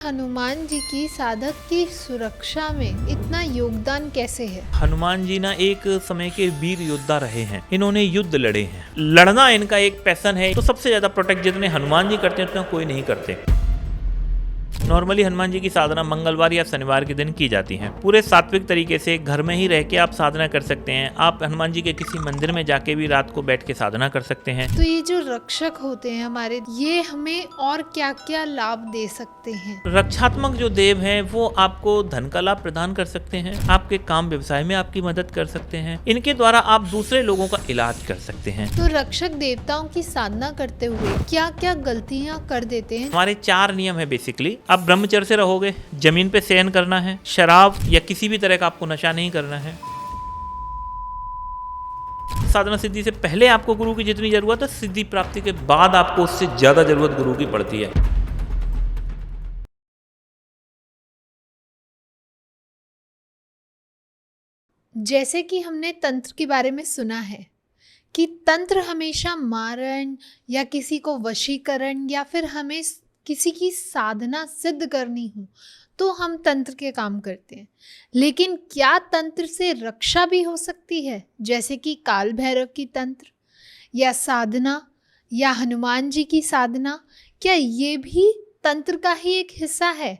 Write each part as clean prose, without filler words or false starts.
हनुमान जी की साधक की सुरक्षा में इतना योगदान कैसे है? हनुमान जी ना एक समय के वीर योद्धा रहे हैं। इन्होंने युद्ध लड़े हैं। लड़ना इनका एक पैशन है। तो सबसे ज्यादा प्रोटेक्ट जितने हनुमान जी करते हैं उतना कोई नहीं करते। नॉर्मली हनुमान जी की साधना मंगलवार या शनिवार के दिन की जाती है। पूरे सात्विक तरीके से घर में ही रह के आप साधना कर सकते हैं। आप हनुमान जी के किसी मंदिर में जाके भी रात को बैठ के साधना कर सकते हैं। तो ये जो रक्षक होते हैं हमारे, ये हमें और क्या क्या लाभ दे सकते हैं? रक्षात्मक जो देव हैं वो आपको धन का लाभ प्रदान कर सकते हैं। आपके काम व्यवसाय में आपकी मदद कर सकते हैं। इनके द्वारा आप दूसरे लोगों का इलाज कर सकते हैं। तो रक्षक देवताओं की साधना करते हुए क्या क्या गलतियाँ कर देते हैं? हमारे 4 नियम है बेसिकली। आप ब्रह्मचर्य से रहोगे, जमीन पे शयन करना है, शराब या किसी भी तरह का आपको नशा नहीं करना है। साधना सिद्धि से पहले आपको गुरु की जितनी जरूरत है, सिद्धि प्राप्ति के बाद आपको उससे ज्यादा जरूरत गुरु की पड़ती है। जैसे कि हमने तंत्र के बारे में सुना है कि तंत्र हमेशा मारण या किसी को वशीकरण या फिर हमें किसी की साधना सिद्ध करनी हो तो हम तंत्र के काम करते हैं। लेकिन क्या तंत्र से रक्षा भी हो सकती है, जैसे कि काल भैरव की तंत्र या साधना या हनुमान जी की साधना? क्या ये भी तंत्र का ही एक हिस्सा है?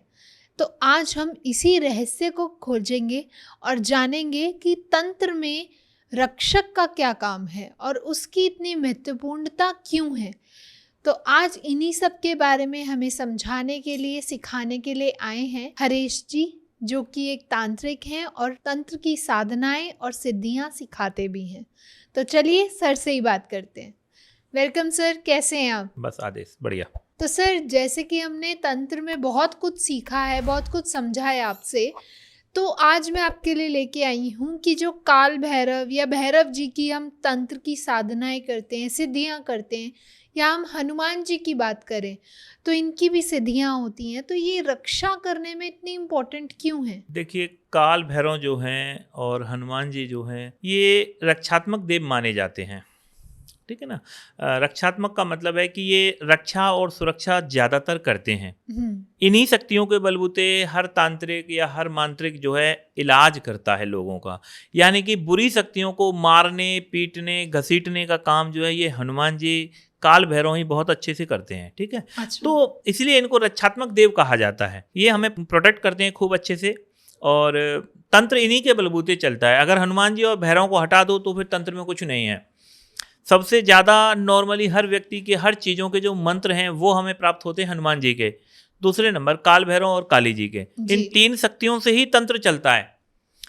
तो आज हम इसी रहस्य को खोजेंगे और जानेंगे कि तंत्र में रक्षक का क्या काम है और उसकी इतनी महत्वपूर्णता क्यों है। तो आज इन्हीं सब के बारे में हमें समझाने के लिए, सिखाने के लिए आए हैं हरीश जी, जो कि एक तांत्रिक हैं और तंत्र की साधनाएं और सिद्धियां सिखाते भी हैं। तो चलिए सर से ही बात करते हैं। वेलकम सर, कैसे हैं आप? बस आदेश, बढ़िया। तो सर, जैसे कि हमने तंत्र में बहुत कुछ सीखा है, बहुत कुछ समझा है आपसे, तो आज मैं आपके लिए लेके आई हूँ कि जो काल भैरव या भैरव जी की हम तंत्र की साधनाएं करते हैं, सिद्धियां करते हैं, या हम हनुमान जी की बात करें तो इनकी भी सिद्धियां होती हैं, तो ये रक्षा करने में इतनी इम्पोर्टेंट क्यों है? देखिए, काल भैरव जो हैं और हनुमान जी जो हैं, ये रक्षात्मक देव माने जाते हैं। ठीक है ना। रक्षात्मक का मतलब है कि ये रक्षा और सुरक्षा ज्यादातर करते हैं। इन्हीं शक्तियों के बलबूते हर तांत्रिक या हर मांत्रिक जो है इलाज करता है लोगों का। यानी कि बुरी शक्तियों को मारने, पीटने, घसीटने का काम जो है ये हनुमान जी, काल भैरव ही बहुत अच्छे से करते हैं। ठीक है। अच्छा। तो इसलिए इनको रक्षात्मक देव कहा जाता है। ये हमें प्रोटेक्ट करते हैं खूब अच्छे से और तंत्र इन्हीं के बलबूते चलता है। अगर हनुमान जी और भैरव को हटा दो तो फिर तंत्र में कुछ नहीं है। सबसे ज़्यादा नॉर्मली हर व्यक्ति के हर चीज़ों के जो मंत्र हैं वो हमें प्राप्त होते हैं हनुमान जी के। दूसरे नंबर काल भैरव और काली जी के। इन 3 शक्तियों से ही तंत्र चलता है।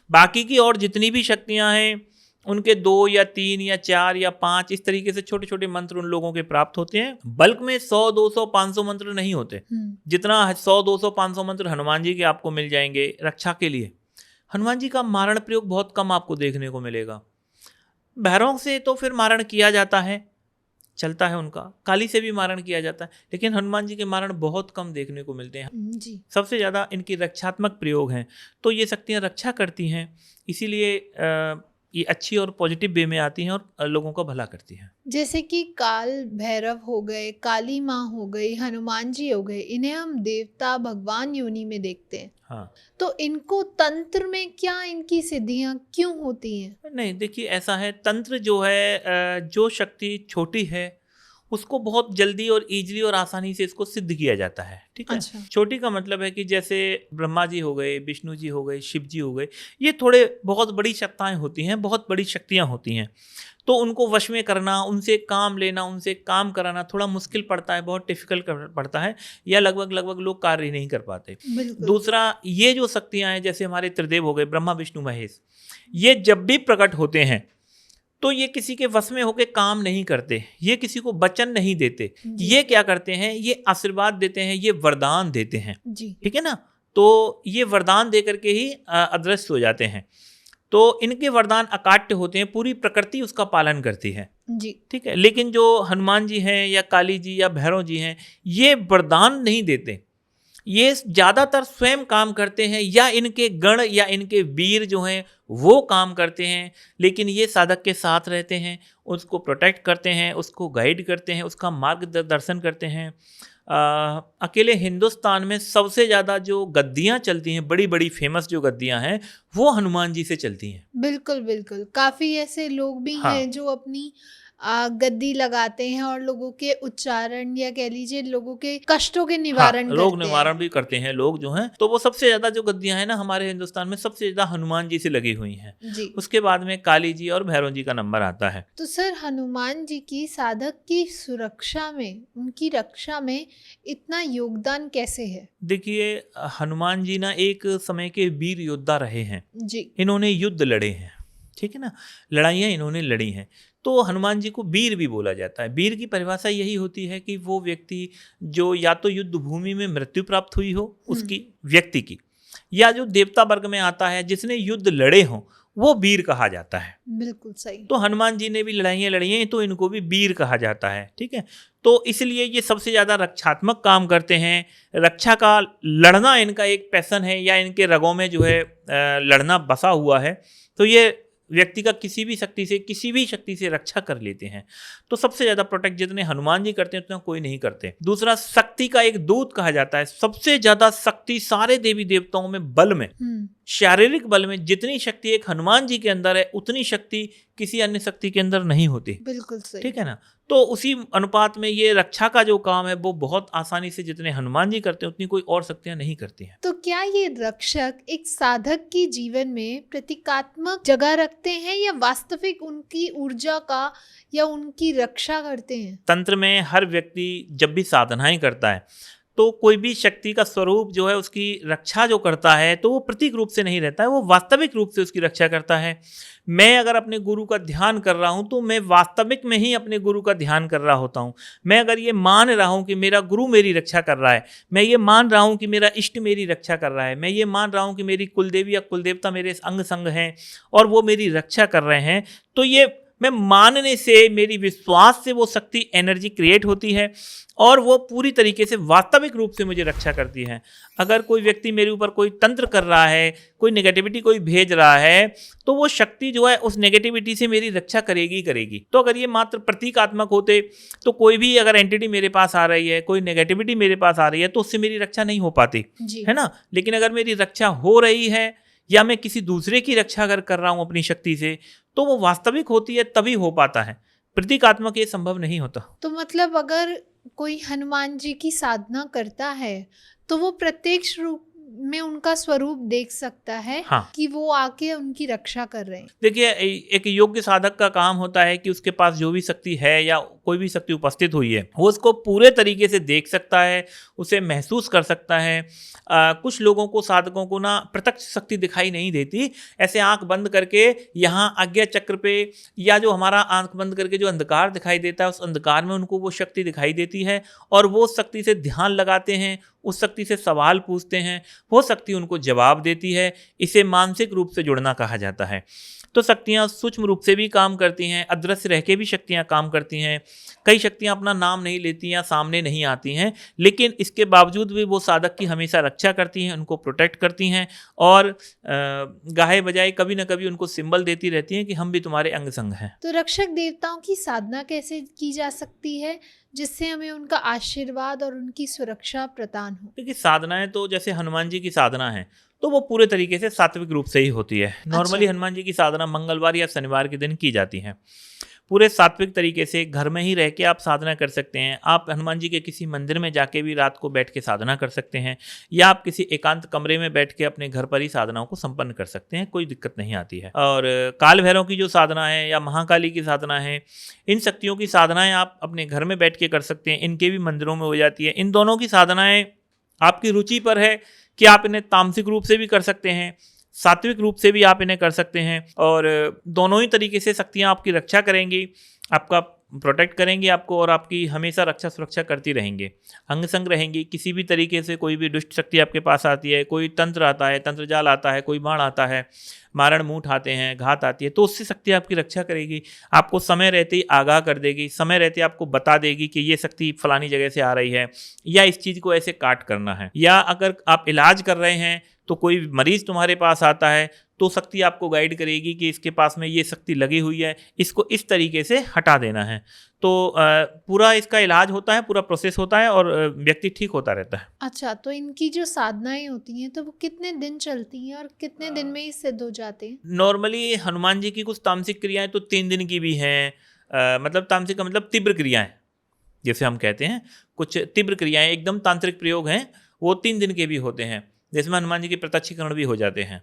बाकी की और जितनी भी शक्तियां हैं उनके 2 या 3 या 4 या 5 इस तरीके से छोटे छोटे मंत्र उन लोगों के प्राप्त होते हैं। बल्क में 100, 200, 500 मंत्र नहीं होते। जितना 100, 200, 500 मंत्र हनुमान जी के आपको मिल जाएंगे रक्षा के लिए। हनुमान जी का मारण प्रयोग बहुत कम आपको देखने को मिलेगा। भैरव से तो फिर मारण किया जाता है, चलता है उनका। काली से भी मारण किया जाता है, लेकिन हनुमान जी के मारण बहुत कम देखने को मिलते हैं जी। सबसे ज़्यादा इनकी रक्षात्मक प्रयोग हैं। तो ये शक्तियाँ रक्षा करती हैं, इसीलिए ये अच्छी और पॉजिटिव वे में आती हैं और लोगों का भला करती हैं। जैसे कि काल भैरव हो गए, काली माँ हो गई, हनुमान जी हो गए, इन्हें हम देवता भगवान योनि में देखते हैं। हाँ। तो इनको तंत्र में क्या इनकी सिद्धियां क्यों होती हैं? नहीं, देखिए ऐसा है, तंत्र जो है जो शक्ति छोटी है उसको बहुत जल्दी और इजीली और आसानी से इसको सिद्ध किया जाता है। ठीक है। अच्छा। छोटी का मतलब है कि जैसे ब्रह्मा जी हो गए, विष्णु जी हो गए, शिव जी हो गए, ये थोड़े बहुत बड़ी सत्ताएं होती हैं, बहुत बड़ी शक्तियां होती हैं। तो उनको वश में करना, उनसे काम लेना, उनसे काम कराना थोड़ा मुश्किल पड़ता है, बहुत डिफिकल्ट पड़ता है, या लगभग लोग कार्य नहीं कर पाते। दूसरा, ये जो शक्तियां हैं जैसे हमारे त्रिदेव हो गए, ब्रह्मा विष्णु महेश, ये जब भी प्रकट होते हैं तो ये किसी के वश में होकर काम नहीं करते, ये किसी को वचन नहीं देते। ये क्या करते हैं, ये आशीर्वाद देते हैं, ये वरदान देते हैं। ठीक है ना। तो ये वरदान दे करके ही अदृश्य हो जाते हैं। तो इनके वरदान अकाट्य होते हैं, पूरी प्रकृति उसका पालन करती है जी। ठीक है। लेकिन जो हनुमान जी हैं या काली जी या भैरव जी हैं, ये वरदान नहीं देते, ये ज़्यादातर स्वयं काम करते हैं, या इनके गण या इनके वीर जो हैं वो काम करते हैं। लेकिन ये साधक के साथ रहते हैं, उसको प्रोटेक्ट करते हैं, उसको गाइड करते हैं, उसका मार्गदर्शन करते हैं। अकेले हिंदुस्तान में सबसे ज़्यादा जो गद्दियाँ चलती हैं, बड़ी बड़ी फेमस जो गद्दियाँ हैं, वो हनुमान जी से चलती हैं। बिल्कुल बिल्कुल, काफी ऐसे लोग भी हाँ। हैं जो अपनी गद्दी लगाते हैं और लोगों के उच्चारण या कह लीजिए लोगों के कष्टों के हाँ, निवारण रोग करते निवारण हैं। भी करते हैं लोग जो हैं। तो वो सबसे ज़्यादा जो गद्दियाँ हैं ना हमारे हिंदुस्तान में, सबसे ज़्यादा हनुमान जी से लगी हुई हैं। जी। उसके बाद में काली जी और भैरव जी का नंबर आता है। तो सर, हनुमान जी की साधक की सुरक्षा में, उनकी रक्षा में इतना योगदान कैसे है? देखिए, हनुमान जी ना एक समय के वीर योद्धा रहे हैं। जी। इन्होंने युद्ध लड़े हैं, ठीक है ना, लड़ाइयाँ इन्होंने लड़ी हैं। तो हनुमान जी को वीर भी बोला जाता है। वीर की परिभाषा यही होती है कि वो व्यक्ति जो या तो युद्ध भूमि में मृत्यु प्राप्त हुई हो उसकी, व्यक्ति की, या जो देवता वर्ग में आता है जिसने युद्ध लड़े हों, वो वीर कहा जाता है। बिल्कुल सही। तो हनुमान जी ने भी लड़ाइयाँ लड़ी हैं, तो इनको भी वीर कहा जाता है, ठीक है। तो इसलिए ये सबसे ज़्यादा रक्षात्मक काम करते हैं। रक्षा का, लड़ना इनका एक पैशन है, या इनके रगों में जो है लड़ना बसा हुआ है। तो ये व्यक्ति का किसी भी शक्ति से रक्षा कर लेते हैं। तो सबसे ज़्यादा प्रोटेक्ट जितने हनुमान जी करते हैं उतना कोई नहीं करते। दूसरा, शक्ति का एक दूत कहा जाता है। सबसे ज़्यादा शक्ति सारे देवी देवताओं में, बल में, शारीरिक बल में जितनी शक्ति एक हनुमान जी के अंदर है, उतनी शक्ति किसी अन्य शक्ति के अंदर नहीं होती। बिल्कुल सही। ठीक है ना। तो उसी अनुपात में ये रक्षा का जो काम है वो बहुत आसानी से जितने हनुमान जी करते हैं उतनी कोई और शक्तियां नहीं करती हैं। तो क्या ये रक्षक एक साधक की जीवन में प्रतीकात्मक जगह रखते हैं या वास्तविक उनकी ऊर्जा का या उनकी रक्षा करते हैं? तंत्र में हर व्यक्ति जब भी साधनाएं करता है तो कोई भी शक्ति का स्वरूप जो है उसकी रक्षा जो करता है, तो वो प्रतीक रूप से नहीं रहता है, वो वास्तविक रूप से उसकी रक्षा करता है। मैं अगर अपने गुरु का ध्यान कर रहा हूँ तो मैं वास्तविक में ही अपने गुरु का ध्यान कर रहा होता हूँ। मैं अगर ये मान रहा हूँ कि मेरा गुरु मेरी रक्षा कर रहा है, मैं ये मान रहा हूँ कि मेरा इष्ट मेरी रक्षा कर रहा है, मैं ये मान रहा हूँ कि मेरी कुलदेवी या कुलदेवता मेरे अंग संग हैं और वो मेरी रक्षा कर रहे हैं, तो ये मैं मानने से, मेरी विश्वास से वो शक्ति, एनर्जी क्रिएट होती है और वो पूरी तरीके से वास्तविक रूप से मुझे रक्षा करती है। अगर कोई व्यक्ति मेरे ऊपर कोई तंत्र कर रहा है, कोई नेगेटिविटी कोई भेज रहा है, तो वो शक्ति जो है उस नेगेटिविटी से मेरी रक्षा करेगी। तो अगर ये मात्र प्रतीकात्मक होते तो कोई भी अगर एंटिटी मेरे पास आ रही है, कोई नेगेटिविटी मेरे पास आ रही है, तो उससे मेरी रक्षा नहीं हो पाती, है ना। लेकिन अगर मेरी रक्षा हो रही है या मैं किसी दूसरे की रक्षा अगर कर रहा हूँ अपनी शक्ति से, तो वो वास्तविक होती है, तभी हो पाता है। प्रतीकात्मक ये संभव नहीं होता। तो मतलब अगर कोई हनुमान जी की साधना करता है तो वो प्रत्यक्ष रूप में उनका स्वरूप देख सकता है। हाँ। कि वो आके उनकी रक्षा कर रहे हैं। देखिए, एक योग्य साधक का काम होता है कि उसके पास जो भी शक्ति है या कोई भी शक्ति उपस्थित हुई है वो उसको पूरे तरीके से देख सकता है, उसे महसूस कर सकता है। कुछ लोगों को, साधकों को ना प्रत्यक्ष शक्ति दिखाई नहीं देती, ऐसे आंख बंद करके यहाँ आज्ञा चक्र पे, या जो हमारा आंख बंद करके जो अंधकार दिखाई देता है उस अंधकार में उनको वो शक्ति दिखाई देती है और वो शक्ति से ध्यान लगाते हैं, उस शक्ति से सवाल पूछते हैं, वो शक्ति उनको जवाब देती है। इसे मानसिक रूप से जुड़ना कहा जाता है। तो शक्तियाँ सूक्ष्म रूप से भी काम करती हैं, अदृश्य रह के भी शक्तियाँ काम करती हैं। कई शक्तियाँ अपना नाम नहीं लेती या सामने नहीं आती हैं, लेकिन इसके बावजूद भी वो साधक की हमेशा रक्षा करती हैं, उनको प्रोटेक्ट करती हैं और गाहे बजाए कभी ना कभी उनको सिंबल देती रहती हैं कि हम भी तुम्हारे अंग संग हैं। तो रक्षक देवताओं की साधना कैसे की जा सकती है जिससे हमें उनका आशीर्वाद और उनकी सुरक्षा प्रदान हो? देखिए, साधनाएं तो जैसे हनुमान जी की साधना है तो वो पूरे तरीके से सात्विक रूप से ही होती है। नॉर्मली हनुमान जी की साधना मंगलवार या शनिवार के दिन की जाती है। पूरे सात्विक तरीके से घर में ही रह के आप साधना कर सकते हैं। आप हनुमान जी के किसी मंदिर में जाके भी रात को बैठ के साधना कर सकते हैं, या आप किसी एकांत कमरे में बैठ के अपने घर पर ही साधनाओं को संपन्न कर सकते हैं, कोई दिक्कत नहीं आती है। और काल भैरव की जो साधना है या महाकाली की साधना है, इन शक्तियों की साधनाएं आप अपने घर में बैठ के कर सकते हैं, इनके भी मंदिरों में हो जाती है। इन दोनों की साधनाएं आपकी रुचि पर है कि आप इन्हें तामसिक रूप से भी कर सकते हैं, सात्विक रूप से भी आप इन्हें कर सकते हैं, और दोनों ही तरीके से शक्तियाँ आपकी रक्षा करेंगी, आपका प्रोटेक्ट करेंगी आपको, और आपकी हमेशा रक्षा सुरक्षा करती रहेंगे, अंग संग रहेंगी। किसी भी तरीके से कोई भी दुष्ट शक्ति आपके पास आती है, कोई तंत्र आता है, तंत्र जाल आता है, कोई बाण आता है, मारण मूठ आते हैं, घात आती है, तो उससे शक्ति आपकी रक्षा करेगी। आपको समय रहते ही आगाह कर देगी, समय रहते आपको बता देगी कि ये शक्ति फलानी जगह से आ रही है या इस चीज़ को ऐसे काट करना है। या अगर आप इलाज कर रहे हैं तो कोई मरीज तुम्हारे पास आता है तो शक्ति आपको गाइड करेगी कि इसके पास में ये शक्ति लगी हुई है, इसको इस तरीके से हटा देना है। तो पूरा इसका इलाज होता है, पूरा प्रोसेस होता है और व्यक्ति ठीक होता रहता है। अच्छा, तो इनकी जो साधनाएं होती हैं तो वो कितने दिन चलती हैं और कितने दिन में ही सिद्ध हो जाते हैं? नॉर्मली हनुमान जी की कुछ तामसिक क्रियाएं तो 3 दिन की भी हैं। मतलब तामसिक का मतलब तीव्र क्रियाएं जैसे हम कहते हैं, कुछ तीव्र क्रियाएं एकदम तांत्रिक प्रयोग हैं वो 3 दिन के भी होते हैं, जिसमें हनुमान जी के प्रत्यक्षीकरण भी हो जाते हैं।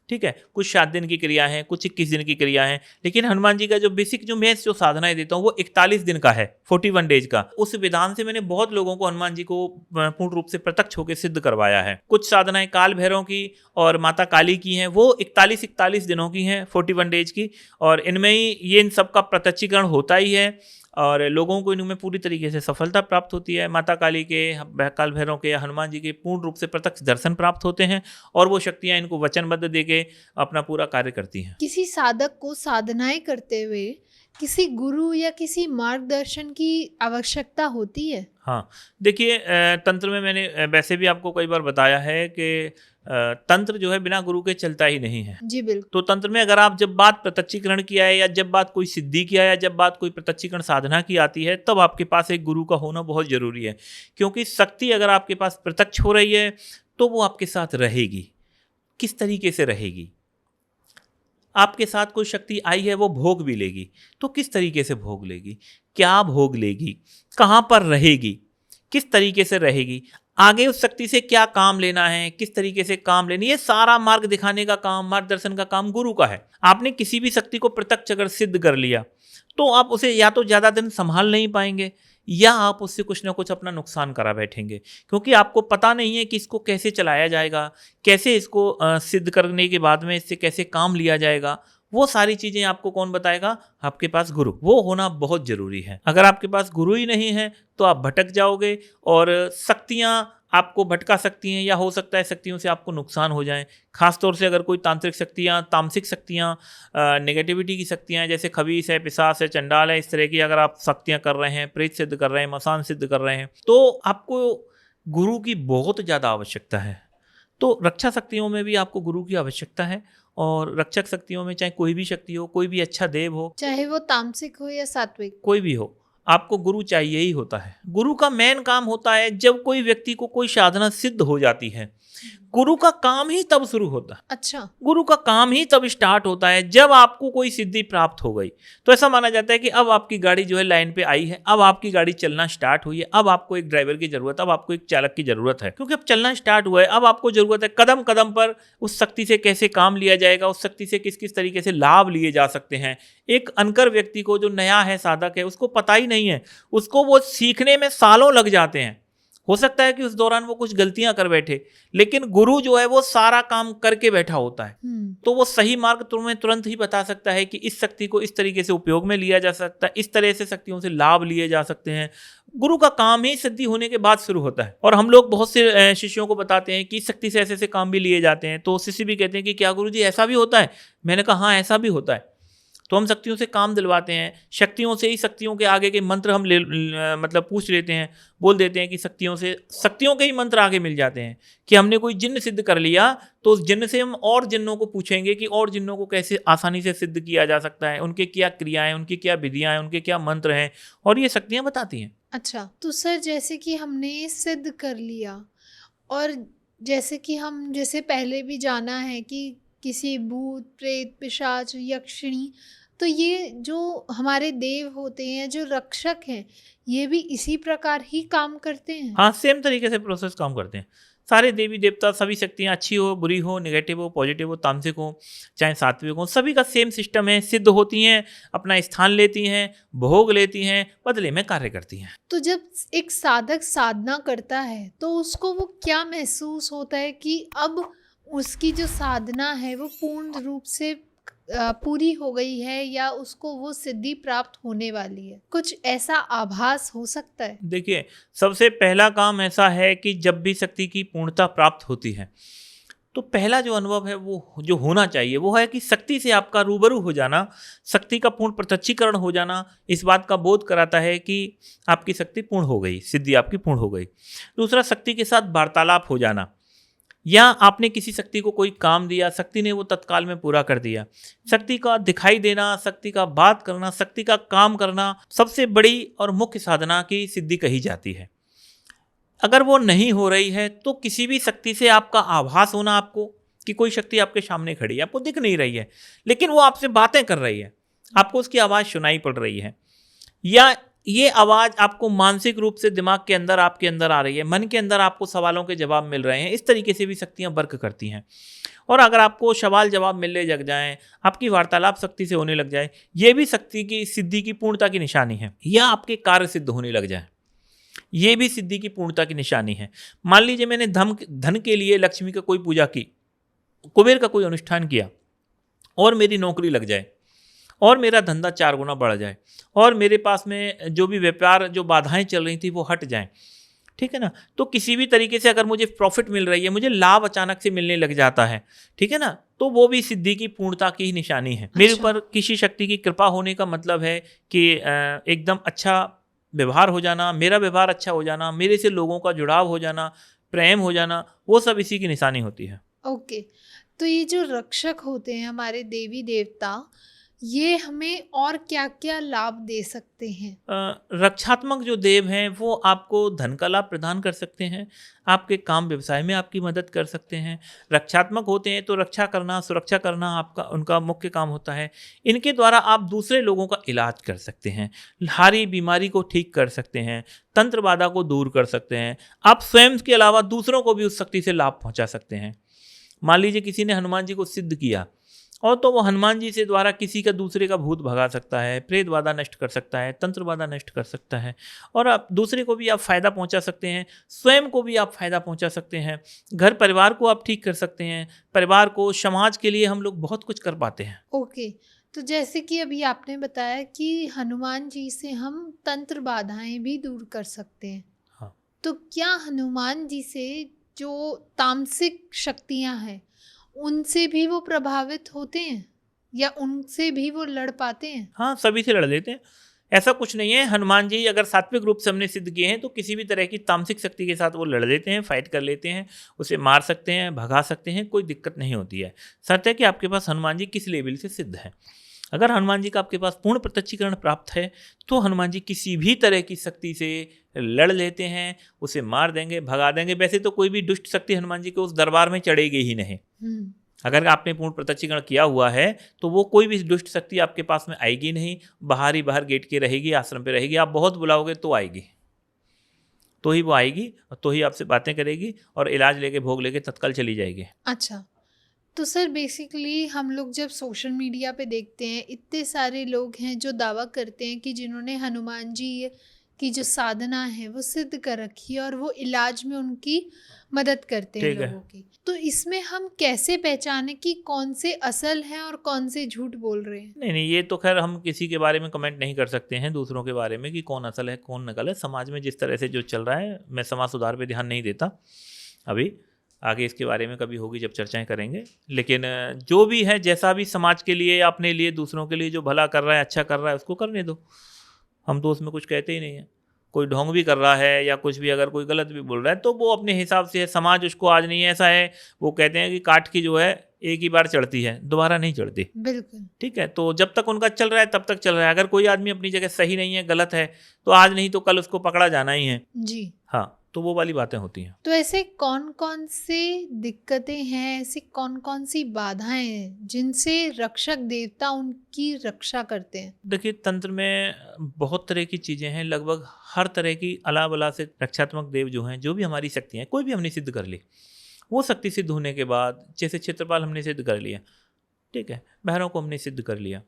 ठीक है, कुछ 7 दिन की क्रिया है, कुछ 21 दिन की क्रिया है, लेकिन हनुमान जी का जो बेसिक जो मैं जो साधनाएं देता हूँ वो 41 दिन का है, 41 डेज का। उस विधान से मैंने बहुत लोगों को हनुमान जी को पूर्ण रूप से प्रत्यक्ष होकर सिद्ध करवाया है। कुछ साधनाएं काल भैरव की और माता काली की हैं, वो 41 दिनों की हैं, 41 डेज की, और इनमें ही ये इन सब का प्रत्यक्षीकरण होता ही है और लोगों को इनमें पूरी तरीके से सफलता प्राप्त होती है। माता काली के, काल भैरव के, हनुमान जी के पूर्ण रूप से प्रत्यक्ष दर्शन प्राप्त होते हैं और वो शक्तियाँ इनको वचनबद्ध देके अपना पूरा कार्य करती हैं। किसी साधक को साधनाएं करते हुए किसी गुरु या किसी मार्गदर्शन की आवश्यकता होती है? हाँ, देखिए तंत्र में मैंने वैसे भी आपको कई बार बताया है कि तंत्र जो है बिना गुरु के चलता ही नहीं है। जी बिल्कुल। तो तंत्र में अगर आप जब बात प्रत्यक्षीकरण की है या जब बात कोई सिद्धि की है या जब बात कोई प्रत्यक्षीकरण साधना की आती है तब आपके पास एक गुरु का होना बहुत जरूरी है, क्योंकि शक्ति अगर आपके पास प्रत्यक्ष हो रही है तो वो आपके साथ रहेगी। किस तरीके से रहेगी? आपके साथ कोई शक्ति आई है, वो भोग भी लेगी, तो किस तरीके से भोग लेगी, क्या भोग लेगी, कहाँ पर रहेगी, किस तरीके से रहेगी, आगे उस शक्ति से क्या काम लेना है, किस तरीके से काम लेनी, ये सारा मार्ग दिखाने का काम, मार्गदर्शन का काम गुरु का है। आपने किसी भी शक्ति को प्रत्यक्ष अगर सिद्ध कर लिया तो आप उसे या तो ज़्यादा दिन संभाल नहीं पाएंगे या आप उससे कुछ ना कुछ अपना नुकसान करा बैठेंगे, क्योंकि आपको पता नहीं है कि इसको कैसे चलाया जाएगा, कैसे इसको सिद्ध करने के बाद में इससे कैसे काम लिया जाएगा। वो सारी चीज़ें आपको कौन बताएगा? आपके पास गुरु, वो होना बहुत ज़रूरी है। अगर आपके पास गुरु ही नहीं है तो आप भटक जाओगे और शक्तियाँ आपको भटका सकती हैं या हो सकता है शक्तियों से आपको नुकसान हो जाए। खासतौर से अगर कोई तांत्रिक शक्तियाँ, तामसिक शक्तियाँ, नेगेटिविटी की शक्तियाँ जैसे खबीस है, पिशाच है, चंडाल है, इस तरह की अगर आप शक्तियाँ कर रहे हैं, प्रेत सिद्ध कर रहे हैं, मसान सिद्ध कर रहे हैं, तो आपको गुरु की बहुत ज़्यादा आवश्यकता है। तो रक्षा शक्तियों में भी आपको गुरु की आवश्यकता है और रक्षक शक्तियों में चाहे कोई भी शक्ति हो, कोई भी अच्छा देव हो, चाहे वो तामसिक हो या सात्विक, कोई भी हो, आपको गुरु चाहिए ही होता है। गुरु का मेन काम होता है जब कोई व्यक्ति को कोई साधना सिद्ध हो जाती है, गुरु का काम ही तब शुरू होता है। अच्छा, गुरु का काम ही तब स्टार्ट होता है जब आपको कोई सिद्धि प्राप्त हो गई। तो ऐसा माना जाता है कि अब आपकी गाड़ी जो है लाइन पे आई है, अब आपकी गाड़ी चलना स्टार्ट हुई है, अब आपको एक ड्राइवर की जरूरत है, अब आपको एक चालक की जरूरत है, क्योंकि अब चलना स्टार्ट हुआ है। अब आपको जरूरत है कदम कदम पर उस शक्ति से कैसे काम लिया जाएगा, उस शक्ति से किस किस तरीके से लाभ लिए जा सकते हैं। एक अनकर व्यक्ति को, जो नया है, साधक है, उसको पता ही नहीं है, उसको वो सीखने में सालों लग जाते हैं। हो सकता है कि उस दौरान वो कुछ गलतियां कर बैठे, लेकिन गुरु जो है वो सारा काम करके बैठा होता है। तो वो सही मार्ग तुम्हें तुरंत ही बता सकता है कि इस शक्ति को इस तरीके से उपयोग में लिया जा सकता है, इस तरह से शक्तियों से लाभ लिए जा सकते हैं। गुरु का काम ही सिद्धि होने के बाद शुरू होता है। और हम लोग बहुत से शिष्यों को बताते हैं कि इस शक्ति से ऐसे ऐसे काम भी लिए जाते हैं, तो शिष्य भी कहते हैं कि क्या गुरु जी ऐसा भी होता है? मैंने कहा हाँ, ऐसा भी होता है। तो हम शक्तियों से काम दिलवाते हैं, शक्तियों से ही शक्तियों के आगे के मंत्र हम मतलब पूछ लेते हैं, बोल देते हैं कि शक्तियों के ही मंत्र आगे मिल जाते हैं। कि हमने कोई जिन्न सिद्ध कर लिया तो उस जिन्न से हम और जिन्नों को पूछेंगे कि और जिन्नों को कैसे आसानी से सिद्ध किया जा सकता है, उनके क्या क्रियाएं, उनकी क्या विधियां हैं, उनके क्या मंत्र हैं, और ये शक्तियाँ बताती हैं। अच्छा, तो सर जैसे कि हमने सिद्ध कर लिया और जैसे पहले भी जाना है कि किसी भूत, प्रेत, पिशाच, यक्षिणी, तो ये जो हमारे देव होते हैं, जो रक्षक हैं, ये भी इसी प्रकार ही काम करते हैं? हाँ, सेम तरीके से प्रोसेस काम करते हैं। सारे देवी देवता, सभी शक्तियाँ, अच्छी हो, बुरी हो, नेगेटिव हो, पॉजिटिव हो, तामसिक हो, चाहे सात्विक हो, सभी का सेम सिस्टम है। सिद्ध होती हैं, अपना स्थान लेती हैं, भोग लेती हैं, बदले में कार्य करती हैं। तो जब एक साधक साधना करता है तो उसको वो क्या महसूस होता है कि अब उसकी जो साधना है वो पूर्ण रूप से पूरी हो गई है या उसको वो सिद्धि प्राप्त होने वाली है? कुछ ऐसा आभास हो सकता है? देखिए, सबसे पहला काम ऐसा है कि जब भी शक्ति की पूर्णता प्राप्त होती है तो पहला जो अनुभव है वो जो होना चाहिए वो है कि शक्ति से आपका रूबरू हो जाना, शक्ति का पूर्ण प्रत्यक्षीकरण हो जाना, इस बात का बोध कराता है कि आपकी शक्ति पूर्ण हो गई, सिद्धि आपकी पूर्ण हो गई। दूसरा, शक्ति के साथ वार्तालाप हो जाना, या आपने किसी शक्ति को कोई काम दिया, शक्ति ने वो तत्काल में पूरा कर दिया। शक्ति का दिखाई देना, शक्ति का बात करना, शक्ति का काम करना सबसे बड़ी और मुख्य साधना की सिद्धि कही जाती है। अगर वो नहीं हो रही है तो किसी भी शक्ति से आपका आभास होना, आपको कि कोई शक्ति आपके सामने खड़ी है, आपको दिख नहीं रही है लेकिन वो आपसे बातें कर रही है, आपको उसकी आवाज़ सुनाई पड़ रही है, या ये आवाज़ आपको मानसिक रूप से दिमाग के अंदर, आपके अंदर आ रही है, मन के अंदर आपको सवालों के जवाब मिल रहे हैं, इस तरीके से भी शक्तियाँ वर्क करती हैं। और अगर आपको सवाल जवाब मिलने लग जाएं, आपकी वार्तालाप शक्ति से होने लग जाए, ये भी शक्ति की सिद्धि की पूर्णता की निशानी है। या आपके कार्य सिद्ध होने लग जाए, ये भी सिद्धि की पूर्णता की निशानी है। मान लीजिए मैंने धन के लिए लक्ष्मी का कोई पूजा की, कुबेर का कोई अनुष्ठान किया, और मेरी नौकरी लग जाए, और मेरा धंधा 4 गुना बढ़ जाए, और मेरे पास में जो भी व्यापार, जो बाधाएं चल रही थी वो हट जाएं, ठीक है ना। तो किसी भी तरीके से अगर मुझे प्रॉफिट मिल रही है, मुझे लाभ अचानक से मिलने लग जाता है, ठीक है ना, तो वो भी सिद्धि की पूर्णता की ही निशानी है। मेरे ऊपर किसी शक्ति की कृपा होने का मतलब है कि एकदम अच्छा व्यवहार हो जाना, मेरा व्यवहार अच्छा हो जाना, मेरे से लोगों का जुड़ाव हो जाना, प्रेम हो जाना, वो सब इसी की निशानी होती है। ओके, तो ये जो रक्षक होते हैं हमारे देवी देवता, ये हमें और क्या क्या लाभ दे सकते हैं? रक्षात्मक जो देव हैं वो आपको धन का लाभ प्रदान कर सकते हैं, आपके काम व्यवसाय में आपकी मदद कर सकते हैं। रक्षात्मक होते हैं तो रक्षा करना, सुरक्षा करना आपका, उनका मुख्य काम होता है। इनके द्वारा आप दूसरे लोगों का इलाज कर सकते हैं, हारी बीमारी को ठीक कर सकते हैं, तंत्र बाधा को दूर कर सकते हैं। आप स्वयं के अलावा दूसरों को भी उस शक्ति से लाभ पहुँचा सकते हैं। मान लीजिए किसी ने हनुमान जी को सिद्ध किया, और तो वो हनुमान जी से द्वारा किसी का दूसरे का भूत भगा सकता है, प्रेत बाधा नष्ट कर सकता है, तंत्र बाधा नष्ट कर सकता है, और आप दूसरे को भी आप फ़ायदा पहुंचा सकते हैं, स्वयं को भी आप फ़ायदा पहुंचा सकते हैं, घर परिवार को आप ठीक कर सकते हैं, परिवार को, समाज के लिए हम लोग बहुत कुछ कर पाते हैं। ओके, तो जैसे कि अभी आपने बताया कि हनुमान जी से हम तंत्र बाधाएं भी दूर कर सकते हैं, हाँ, तो क्या हनुमान जी से जो तामसिक शक्तियां हैं उनसे भी वो प्रभावित होते हैं, या उनसे भी वो लड़ पाते हैं? हाँ, सभी से लड़ लेते हैं, ऐसा कुछ नहीं है। हनुमान जी अगर सात्विक रूप से हमने सिद्ध किए हैं तो किसी भी तरह की तामसिक शक्ति के साथ वो लड़ लेते हैं, फाइट कर लेते हैं, उसे मार सकते हैं, भगा सकते हैं, कोई दिक्कत नहीं होती है। शर्त है कि आपके पास हनुमान जी किस लेवल से सिद्ध है। अगर हनुमान जी का आपके पास पूर्ण प्रत्यक्षीकरण प्राप्त है तो हनुमान जी किसी भी तरह की शक्ति से लड़ लेते हैं, उसे मार देंगे, भगा देंगे। वैसे तो कोई भी दुष्ट शक्ति हनुमान जी के उस दरबार में चढ़ेगी ही नहीं। अगर आपने पूर्ण प्रत्यक्षीकरण किया हुआ है तो वो कोई भी दुष्ट शक्ति आपके पास में आएगी नहीं, बाहर ही बाहर गेट के रहेगी, आश्रम पे रहेगी। आप बहुत बुलाओगे तो आएगी, तो ही वो आएगी, और तो ही आपसे बातें करेगी, और इलाज लेके, भोग लेके तत्काल चली जाएगी। अच्छा, तो सर बेसिकली हम लोग जब सोशल मीडिया पे देखते हैं, इतने सारे लोग हैं जो दावा करते हैं कि जिन्होंने हनुमान जी की जो साधना है वो सिद्ध कर रखी है और वो इलाज में उनकी मदद करते हैं लोगों की। तो इसमें हम कैसे पहचाने कि कौन से असल हैं और कौन से झूठ बोल रहे हैं? नहीं, ये तो खैर हम किसी के बारे में कमेंट नहीं कर सकते हैं, दूसरों के बारे में, कि कौन असल है कौन नकल है। समाज में जिस तरह से जो चल रहा है, मैं समाज सुधार पे ध्यान नहीं देता अभी, आगे इसके बारे में कभी होगी जब चर्चाएं करेंगे। लेकिन जो भी है, जैसा भी समाज के लिए, अपने लिए, दूसरों के लिए जो भला कर रहा है, अच्छा कर रहा है, उसको करने दो। हम तो उसमें कुछ कहते ही नहीं है। कोई ढोंग भी कर रहा है या कुछ भी, अगर कोई गलत भी बोल रहा है तो वो अपने हिसाब से है। समाज उसको आज नहीं है, ऐसा है, वो कहते हैं कि काठ की जो है एक ही बार चढ़ती है, दोबारा नहीं चढ़ती। बिल्कुल ठीक है, तो जब तक उनका चल रहा है तब तक चल रहा है। अगर कोई आदमी अपनी जगह सही नहीं है, गलत है, तो आज नहीं तो कल उसको पकड़ा जाना ही है जी। हाँ, तो वो वाली बातें होती हैं। तो ऐसे कौन कौन से दिक्कतें हैं, ऐसी कौन कौन सी बाधाएं हैं जिनसे रक्षक देवता उनकी रक्षा करते हैं? देखिए, तंत्र में बहुत तरह की चीज़ें हैं, लगभग हर तरह की अला बला से रक्षात्मक देव जो हैं, जो भी हमारी शक्ति हैं, कोई भी हमने सिद्ध कर ली, वो शक्ति सिद्ध होने के बाद, जैसे क्षेत्रपाल हमने सिद्ध कर लिया, ठीक है, भैरव को हमने सिद्ध कर लिया,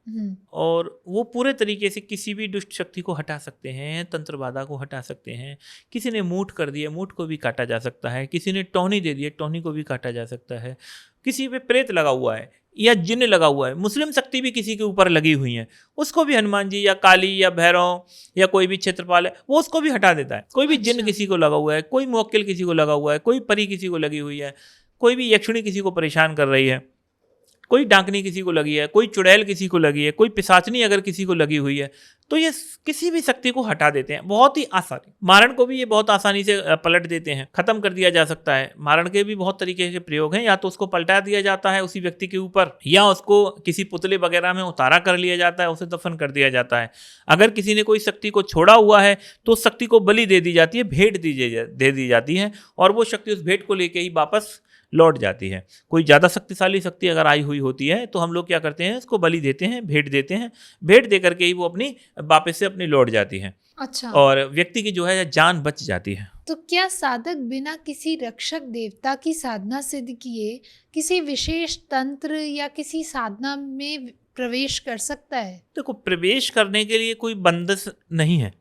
और वो पूरे तरीके से किसी भी दुष्ट शक्ति को हटा सकते हैं, तंत्र बाधा को हटा सकते हैं। किसी ने मूठ कर दिया, मूठ को भी काटा जा सकता है। किसी ने टौनी दे दी, टौनी को भी काटा जा सकता है। किसी पे प्रेत लगा हुआ है या जिन्न लगा हुआ है, मुस्लिम शक्ति भी किसी के ऊपर लगी हुई है, उसको भी हनुमान जी या काली या भैरव या कोई भी क्षेत्रपाल है, वो उसको भी हटा देता है। कोई भी जिन्न किसी को लगा हुआ है, कोई मुवक्किल किसी को लगा हुआ है, कोई परी किसी को लगी हुई है, कोई भी यक्षिणी किसी को परेशान कर रही है, कोई डांकनी किसी को लगी है, कोई चुड़ैल किसी को लगी है, कोई पिशाचनी अगर किसी को लगी हुई है, तो ये किसी भी शक्ति को हटा देते हैं बहुत ही आसानी। मारण को भी ये बहुत आसानी से पलट देते हैं, खत्म कर दिया जा सकता है। मारण के भी बहुत तरीके के प्रयोग हैं, या तो उसको पलटा दिया जाता है उसी व्यक्ति के ऊपर, या उसको किसी पुतले वगैरह में उतारा कर लिया जाता है, उसे दफन कर दिया जाता है। अगर किसी ने कोई शक्ति को छोड़ा हुआ है तो उस शक्ति को बलि दे दी जाती है, भेंट दे दी जाती है, और वो शक्ति उस भेंट को लेके ही वापस लौट जाती है। कोई ज़्यादा शक्तिशाली शक्ति अगर आई हुई होती है तो हम लोग क्या करते हैं, उसको बलि देते हैं, भेंट देते हैं, भेंट दे करके ही वो अपनी वापस से अपनी लौट जाती है। अच्छा। और व्यक्ति की जो है जान बच जाती है। तो क्या साधक बिना किसी रक्षक देवता की साधना सिद्ध किए किसी विशेष तंत्र या किसी साधना में प्रवेश कर सकता है? देखो, प्रवेश करने के लिए कोई बंधस नहीं है,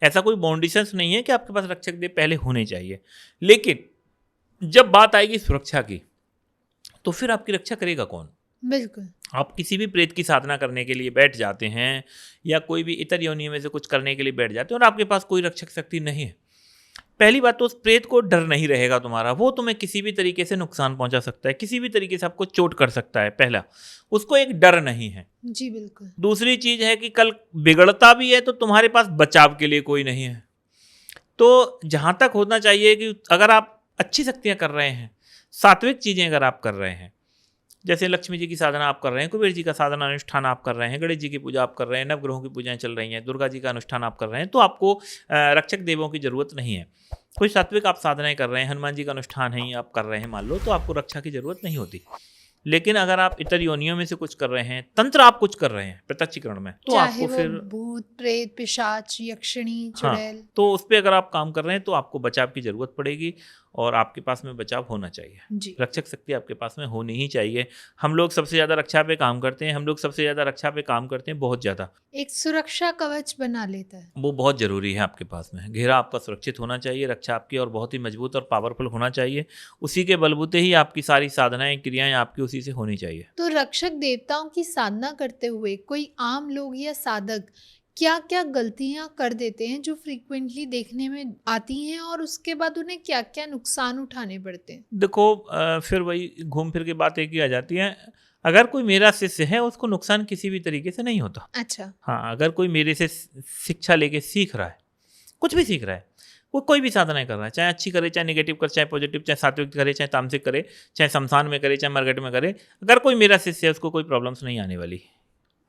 ऐसा कोई बाउंडेशंस नहीं है कि आपके पास रक्षक देव पहले होने चाहिए। लेकिन जब बात आएगी सुरक्षा की, तो फिर आपकी रक्षा करेगा कौन? बिल्कुल। आप किसी भी प्रेत की साधना करने के लिए बैठ जाते हैं, या कोई भी इतर योनियों में से कुछ करने के लिए बैठ जाते हैं, और आपके पास कोई रक्षक शक्ति नहीं है, पहली बात तो उस प्रेत को डर नहीं रहेगा तुम्हारा, वो तुम्हें किसी भी तरीके से नुकसान पहुंचा सकता है, किसी भी तरीके से आपको चोट कर सकता है। पहला, उसको एक डर नहीं है। जी बिल्कुल। दूसरी चीज है कि कल बिगड़ता भी है तो तुम्हारे पास बचाव के लिए कोई नहीं है। तो जहां तक होना चाहिए कि अगर आप अच्छी शक्तियां कर रहे हैं, सात्विक चीजें अगर आप कर रहे हैं, जैसे लक्ष्मी जी की साधना आप कर रहे हैं, कुबेर जी का साधना अनुष्ठान आप कर रहे हैं, गणेश जी की पूजा आप कर रहे हैं, नवग्रहों की पूजाएं चल रही हैं, दुर्गा जी का अनुष्ठान आप कर रहे हैं, तो आपको रक्षक देवों की जरूरत नहीं है। कोई सात्विक आप साधनाएं कर रहे हैं, हनुमान जी का अनुष्ठान है आप कर रहे हैं मान लो, तो आपको रक्षा की जरूरत नहीं होती। लेकिन अगर आप इतर योनियों में से कुछ कर रहे हैं, तंत्र आप कुछ कर रहे हैं प्रत्यक्षीकरण में, तो आपको फिर भूत प्रेत पिशाच यक्षिणी चुड़ैल, तो उस पर अगर आप काम कर रहे हैं तो आपको बचाव की जरूरत पड़ेगी, और आपके पास में बचाव होना चाहिए। जी। रक्षक शक्ति आपके पास में होनी ही चाहिए। हम लोग सबसे ज़्यादा रक्षा पे काम करते हैं, बहुत ज़्यादा। एक सुरक्षा कवच बना लेता है, वो बहुत ज़रूरी है आपके पास में। घेरा आपका सुरक्षित होना चाहिए, रक्षा आपकी और बहुत ही मजबूत और पावरफुल होना चाहिए। उसी के बलबूते ही आपकी सारी साधनाएं क्रियाएं आपकी उसी से होनी चाहिए। तो रक्षक देवताओं की साधना करते हुए कोई आम लोग या साधक क्या क्या गलतियां कर देते हैं जो फ्रीक्वेंटली देखने में आती हैं, और उसके बाद उन्हें क्या क्या नुकसान उठाने पड़ते हैं? देखो, फिर वही घूम फिर के बात एक ही आ जाती है। अगर कोई मेरा शिष्य है उसको नुकसान किसी भी तरीके से नहीं होता। अच्छा। हाँ, अगर कोई मेरे से शिक्षा लेके सीख रहा है, कुछ भी सीख रहा है, वो कोई भी साधनाएं कर रहा है, चाहे अच्छी करे, चाहे नेगेटिव करे, चाहे पॉजिटिव, चाहे सात्विक करे, चाहे तामसिक करे, चाहे शमशान में करे, चाहे मरघट में करे, अगर कोई मेरा शिष्य है उसको कोई प्रॉब्लम्स नहीं आने वाली।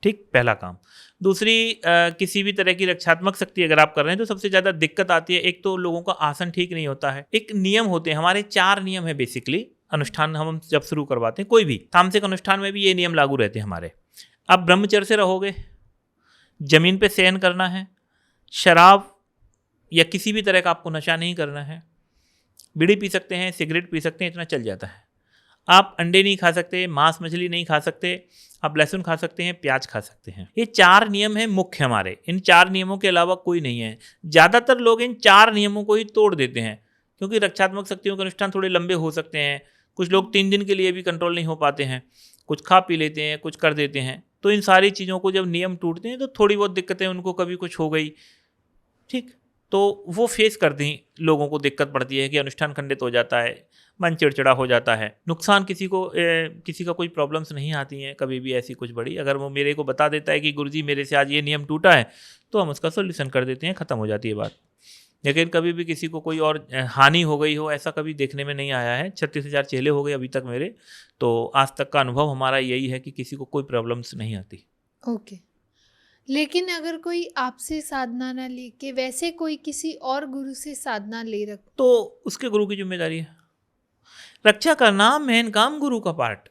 ठीक, पहला काम। दूसरी, किसी भी तरह की रक्षात्मक शक्ति अगर आप कर रहे हैं तो सबसे ज़्यादा दिक्कत आती है, एक तो लोगों का आसन ठीक नहीं होता है। एक नियम होते हैं हमारे, 4 नियम है बेसिकली। अनुष्ठान हम जब शुरू करवाते हैं, कोई भी तामसिक अनुष्ठान में भी ये नियम लागू रहते हैं हमारे। आप ब्रह्मचर्य से रहोगे, जमीन पे शयन करना है, शराब या किसी भी तरह का आपको नशा नहीं करना है, बीड़ी पी सकते हैं, सिगरेट पी सकते हैं, इतना चल जाता है। आप अंडे नहीं खा सकते, मांस मछली नहीं खा सकते, आप लहसुन खा सकते हैं, प्याज खा सकते हैं। ये 4 नियम हैं मुख्य हमारे। इन 4 नियमों के अलावा कोई नहीं है। ज़्यादातर लोग इन 4 नियमों को ही तोड़ देते हैं, क्योंकि रक्षात्मक शक्तियों के अनुष्ठान थोड़े लंबे हो सकते हैं। कुछ लोग 3 दिन के लिए भी कंट्रोल नहीं हो पाते हैं, कुछ खा पी लेते हैं, कुछ कर देते हैं। तो इन सारी चीज़ों को जब नियम टूटते हैं तो थोड़ी बहुत दिक्कतें उनको, कभी कुछ हो गई, ठीक, तो वो फेस कर दी, लोगों को दिक्कत पड़ती है कि अनुष्ठान खंडित हो जाता है, मन चिड़चिड़ा हो जाता है। नुकसान किसी का कोई प्रॉब्लम्स नहीं आती हैं कभी भी ऐसी कुछ बड़ी। अगर वो मेरे को बता देता है कि गुरुजी मेरे से आज ये नियम टूटा है, तो हम उसका सोल्यूशन कर देते हैं, ख़त्म हो जाती है बात। लेकिन कभी भी किसी को कोई और हानि हो गई हो, ऐसा कभी देखने में नहीं आया है। 36,000 चेले हो गए अभी तक मेरे, तो आज तक का अनुभव हमारा यही है कि किसी को कोई प्रॉब्लम्स नहीं आती। ओके। लेकिन अगर कोई आपसे साधना ना लेके वैसे कोई किसी और गुरु से साधना ले रख, तो उसके गुरु की जिम्मेदारी है रक्षा करना। मेन काम गुरु का पार्ट।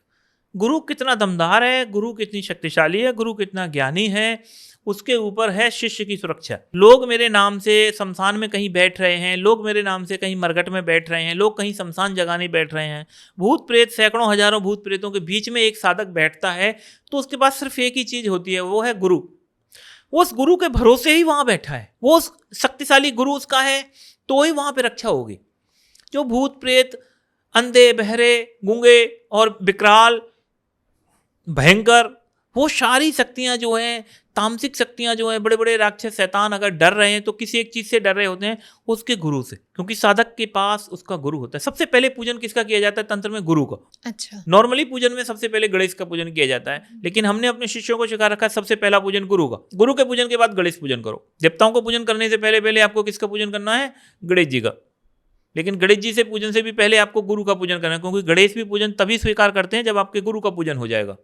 गुरु कितना दमदार है, गुरु कितनी शक्तिशाली है, गुरु कितना ज्ञानी है, उसके ऊपर है शिष्य की सुरक्षा। लोग मेरे नाम से शमशान में कहीं बैठ रहे हैं, लोग मेरे नाम से कहीं मरघट में बैठ रहे हैं, लोग कहीं शमशान जगाने बैठ रहे हैं, भूत प्रेत, सैकड़ों हजारों भूत प्रेतों के बीच में एक साधक बैठता है, तो उसके पास सिर्फ एक ही चीज़ होती है, वो है गुरु। वो उस गुरु के भरोसे ही वहाँ बैठा है, वो उस शक्तिशाली गुरु उसका है, तो ही वहाँ पे रक्षा होगी। जो भूत प्रेत, अंधे, बहरे, गूंगे और विकराल, भयंकर, वो सारी शक्तियाँ जो हैं तामसिक शक्तियां जो है, बड़े बड़े राक्षस शैतान अगर डर रहे हैं तो किसी एक चीज से डर रहे होते हैं, उसके गुरु से, क्योंकि साधक के पास उसका गुरु होता है। सबसे पहले पूजन किसका किया जाता है तंत्र में? गुरु का। अच्छा। नॉर्मली पूजन में सबसे पहले गणेश का पूजन किया जाता है, लेकिन हमने अपने शिष्यों को सिखा रखा है सबसे पहला पूजन गुरु का। गुरु के पूजन के बाद गणेश पूजन करो। देवताओं को पूजन करने से पहले पहले आपको किसका पूजन करना है? गणेश जी का। लेकिन गणेश जी से पूजन से भी पहले आपको गुरु का पूजन करना है, क्योंकि गणेश भी पूजन तभी स्वीकार करते हैं जब आपके गुरु का पूजन हो जाएगा।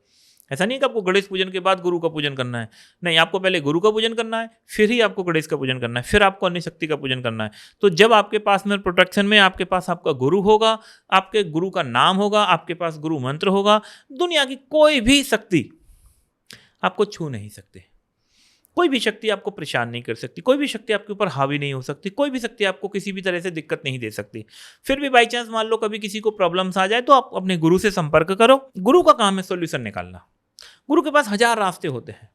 ऐसा नहीं कि आपको गणेश पूजन के बाद गुरु का पूजन करना है, नहीं, आपको पहले गुरु का पूजन करना है, फिर ही आपको गणेश का पूजन करना है, फिर आपको अन्य शक्ति का पूजन करना है। तो जब आपके पास में प्रोटेक्शन में आपके पास आपका गुरु होगा, आपके गुरु का नाम होगा, आपके पास गुरु मंत्र होगा, दुनिया की कोई भी शक्ति आपको छू नहीं सकती, कोई भी शक्ति आपको परेशान नहीं कर सकती, कोई भी शक्ति आपके ऊपर हावी नहीं हो सकती, कोई भी शक्ति आपको किसी भी तरह से दिक्कत नहीं दे सकती। फिर भी बाई चांस मान लो कभी किसी को प्रॉब्लम्स आ जाए तो आप अपने गुरु से संपर्क करो। गुरु का काम है सॉल्यूशन निकालना। गुरु के पास 1000 रास्ते होते हैं,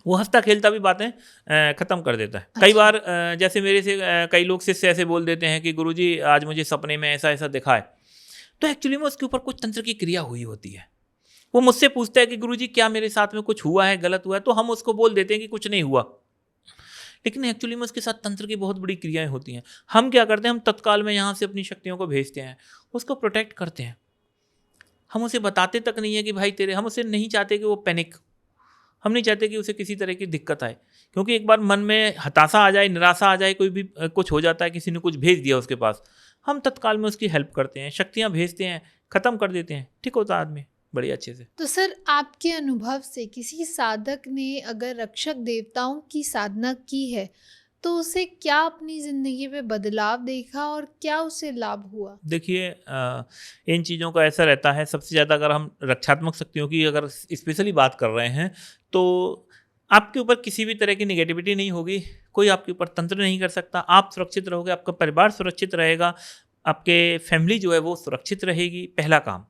वो हंसता खेलता भी बातें खत्म कर देता है। कई बार जैसे मेरे से कई लोग शिष्य ऐसे बोल देते हैं कि गुरुजी आज मुझे सपने में ऐसा ऐसा दिखा है, तो एक्चुअली में उसके ऊपर कुछ तंत्र की क्रिया हुई होती है। वो मुझसे पूछता है कि गुरुजी क्या मेरे साथ में कुछ हुआ है, गलत हुआ है, तो हम उसको बोल देते हैं कि कुछ नहीं हुआ, लेकिन एक्चुअली में उसके साथ तंत्र की बहुत बड़ी क्रियाएं होती हैं। हम क्या करते हैं, हम तत्काल में यहाँ से अपनी शक्तियों को भेजते हैं, उसको प्रोटेक्ट करते हैं। हम उसे बताते तक नहीं है कि भाई तेरे, हम उसे नहीं चाहते कि वो पैनिक, हम नहीं चाहते कि उसे किसी तरह की दिक्कत आए, क्योंकि एक बार मन में हताशा आ जाए, निराशा आ जाए, कोई भी कुछ हो जाता है, किसी ने कुछ भेज दिया उसके पास, हम तत्काल में उसकी हेल्प करते हैं, शक्तियाँ भेजते हैं, ख़त्म कर देते हैं, ठीक होता है आदमी बड़ी अच्छे से। तो सर, आपके अनुभव से किसी साधक ने अगर रक्षक देवताओं की साधना की है तो उसे क्या अपनी ज़िंदगी में बदलाव देखा और क्या उसे लाभ हुआ? देखिए, इन चीज़ों का ऐसा रहता है, सबसे ज़्यादा अगर हम रक्षात्मक शक्तियों की अगर स्पेशली बात कर रहे हैं तो आपके ऊपर किसी भी तरह की निगेटिविटी नहीं होगी, कोई आपके ऊपर तंत्र नहीं कर सकता, आप सुरक्षित रहोगे, आपका परिवार सुरक्षित रहेगा, आपके फैमिली जो है वो सुरक्षित रहेगी, पहला काम।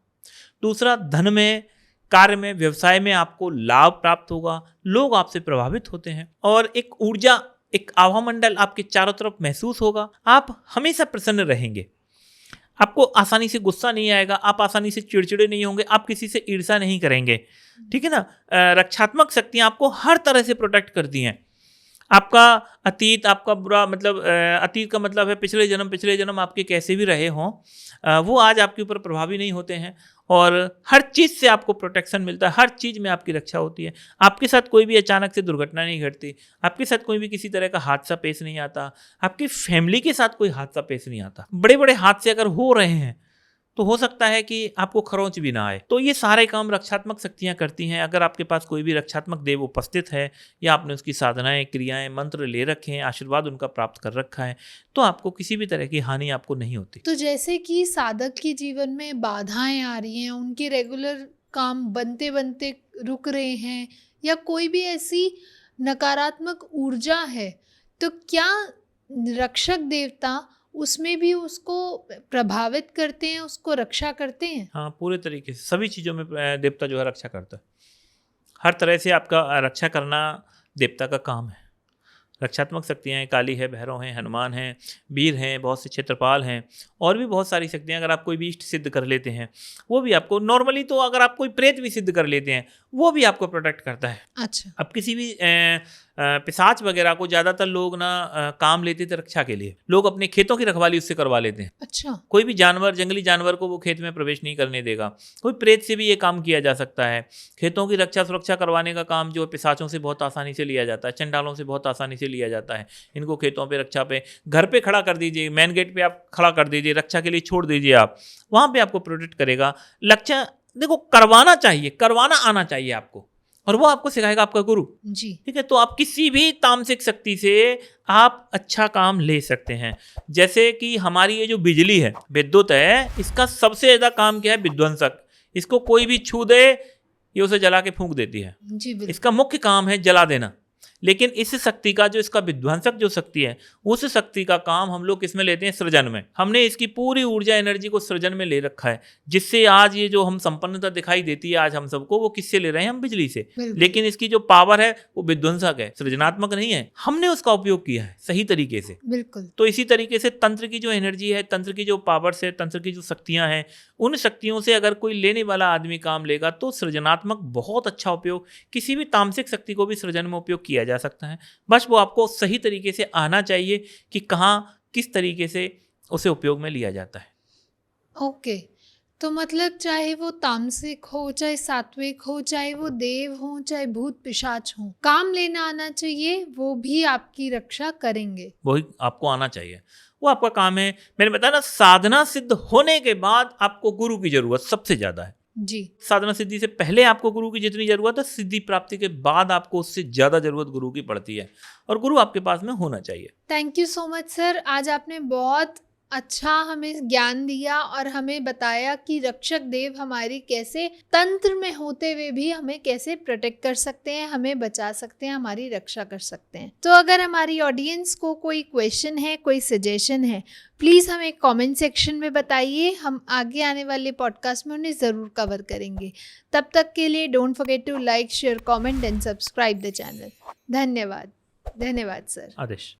दूसरा, धन में, कार्य में, व्यवसाय में आपको लाभ प्राप्त होगा, लोग आपसे प्रभावित होते हैं और एक ऊर्जा, एक आवामंडल आपके चारों तरफ महसूस होगा, आप हमेशा प्रसन्न रहेंगे, आपको आसानी से गुस्सा नहीं आएगा, आप आसानी से चिड़चिड़े नहीं होंगे, आप किसी से ईर्ष्या नहीं करेंगे, ठीक है ना। रक्षात्मक शक्तियाँ आपको हर तरह से प्रोटेक्ट करती हैं। आपका अतीत, आपका बुरा, मतलब अतीत का मतलब है पिछले जन्म आपके कैसे भी रहे हों, वो आज आपके ऊपर प्रभावी नहीं होते हैं और हर चीज़ से आपको प्रोटेक्शन मिलता है, हर चीज़ में आपकी रक्षा होती है। आपके साथ कोई भी अचानक से दुर्घटना नहीं घटती, आपके साथ कोई भी किसी तरह का हादसा पेश नहीं आता, आपकी फैमिली के साथ कोई हादसा पेश नहीं आता। बड़े बड़े हादसे अगर हो रहे हैं तो हो सकता है कि आपको खरोंच भी ना आए। तो ये सारे काम रक्षात्मक शक्तियाँ करती हैं। अगर आपके पास कोई भी रक्षात्मक देव उपस्थित है या आपने उसकी साधनाएं, क्रियाएं, मंत्र ले रखे हैं, आशीर्वाद उनका प्राप्त कर रखा है, तो आपको किसी भी तरह की हानि आपको नहीं होती। तो जैसे कि साधक के जीवन में बाधाएं आ रही हैं, उनके रेगुलर काम बनते बनते रुक रहे हैं या कोई भी ऐसी नकारात्मक ऊर्जा है, तो क्या रक्षक देवता उसमें भी उसको प्रभावित करते हैं, उसको रक्षा करते हैं? हाँ, पूरे तरीके से सभी चीज़ों में देवता जो है रक्षा करता है। हर तरह से आपका रक्षा करना देवता का काम है। रक्षात्मक शक्तियाँ हैं, काली है, भैरव हैं, हनुमान हैं, वीर हैं, बहुत से क्षेत्रपाल हैं और भी बहुत सारी शक्तियाँ। अगर आप कोई भी इष्ट सिद्ध कर लेते हैं वो भी आपको, नॉर्मली तो अगर आप कोई प्रेत भी सिद्ध कर लेते हैं वो भी आपको प्रोटेक्ट करता है। अच्छा। अब किसी भी पिशाच वगैरह को ज़्यादातर लोग ना काम लेते थे रक्षा के लिए, लोग अपने खेतों की रखवाली उससे करवा लेते हैं। अच्छा। कोई भी जानवर, जंगली जानवर को वो खेत में प्रवेश नहीं करने देगा। कोई प्रेत से भी ये काम किया जा सकता है। खेतों की रक्षा सुरक्षा करवाने का काम जो पिशाचों से बहुत आसानी से लिया जाता है, चंडालों से बहुत आसानी से लिया जाता है। इनको खेतों पे, रक्षा पे, घर पे खड़ा कर दीजिए, मेन गेट पे आप खड़ा कर दीजिए, रक्षा के लिए छोड़ दीजिए, आप वहाँ पे आपको प्रोटेक्ट करेगा। रक्षा देखो करवाना चाहिए, करवाना आना चाहिए आपको, और वो आपको सिखाएगा आपका गुरु जी। ठीक है। तो आप किसी भी तामसिक शक्ति से आप अच्छा काम ले सकते हैं। जैसे कि हमारी ये जो बिजली है, विद्युत है, इसका सबसे ज़्यादा काम क्या है? विध्वंसक। इसको कोई भी छू दे ये उसे जला के फूंक देती है। जी, इसका मुख्य काम है जला देना। लेकिन इस शक्ति का जो, इसका विध्वंसक जो शक्ति है, उस शक्ति का काम हम लोग किसमें लेते हैं? सृजन में। हमने इसकी पूरी ऊर्जा, एनर्जी को सृजन में ले रखा है, जिससे आज ये जो हम संपन्नता दिखाई देती है आज हम सबको, वो किससे ले रहे हैं? हम बिजली से। लेकिन इसकी जो पावर है वो विध्वंसक है, सृजनात्मक नहीं है। हमने उसका उपयोग किया है सही तरीके से। बिल्कुल। तो इसी तरीके से तंत्र की जो एनर्जी है, तंत्र की जो पावर्स है, तंत्र की जो शक्तियां हैं, उन शक्तियों से अगर कोई लेने वाला आदमी काम लेगा तो सृजनात्मक बहुत अच्छा उपयोग, किसी भी तामसिक शक्ति को भी सृजन में उपयोग किया जा सकता है। बस वो आपको सही तरीके से आना चाहिए कि कहाँ किस तरीके से उसे उपयोग में लिया जाता है। ओके, तो मतलब चाहे वो तामसिक हो, चाहे सात्विक हो, चाहे वो देव हो, चाहे भूत पिशाच हो, काम लेना आना चाहिए, वो भी आपकी रक्षा करेंगे। वही आपको आना चाहिए, वो आपका काम है। मैंने बताया ना, साधना सिद्ध होने के बाद आपको गुरु की जरूरत सबसे ज्यादा है। जी, साधना सिद्धि से पहले आपको गुरु की जितनी जरूरत है, सिद्धि प्राप्ति के बाद आपको उससे ज्यादा जरूरत गुरु की पड़ती है, और गुरु आपके पास में होना चाहिए। Thank you so much sir. आज आपने बहुत अच्छा हमें ज्ञान दिया और हमें बताया कि रक्षक देव हमारी कैसे तंत्र में होते हुए भी हमें कैसे प्रोटेक्ट कर सकते हैं, हमें बचा सकते हैं, हमारी रक्षा कर सकते हैं। तो अगर हमारी ऑडियंस को कोई क्वेश्चन है, कोई सजेशन है, प्लीज़ हमें कमेंट सेक्शन में बताइए। हम आगे आने वाले पॉडकास्ट में उन्हें ज़रूर कवर करेंगे। तब तक के लिए don't forget to like, share, comment and subscribe the channel. धन्यवाद। धन्यवाद सर। आदेश।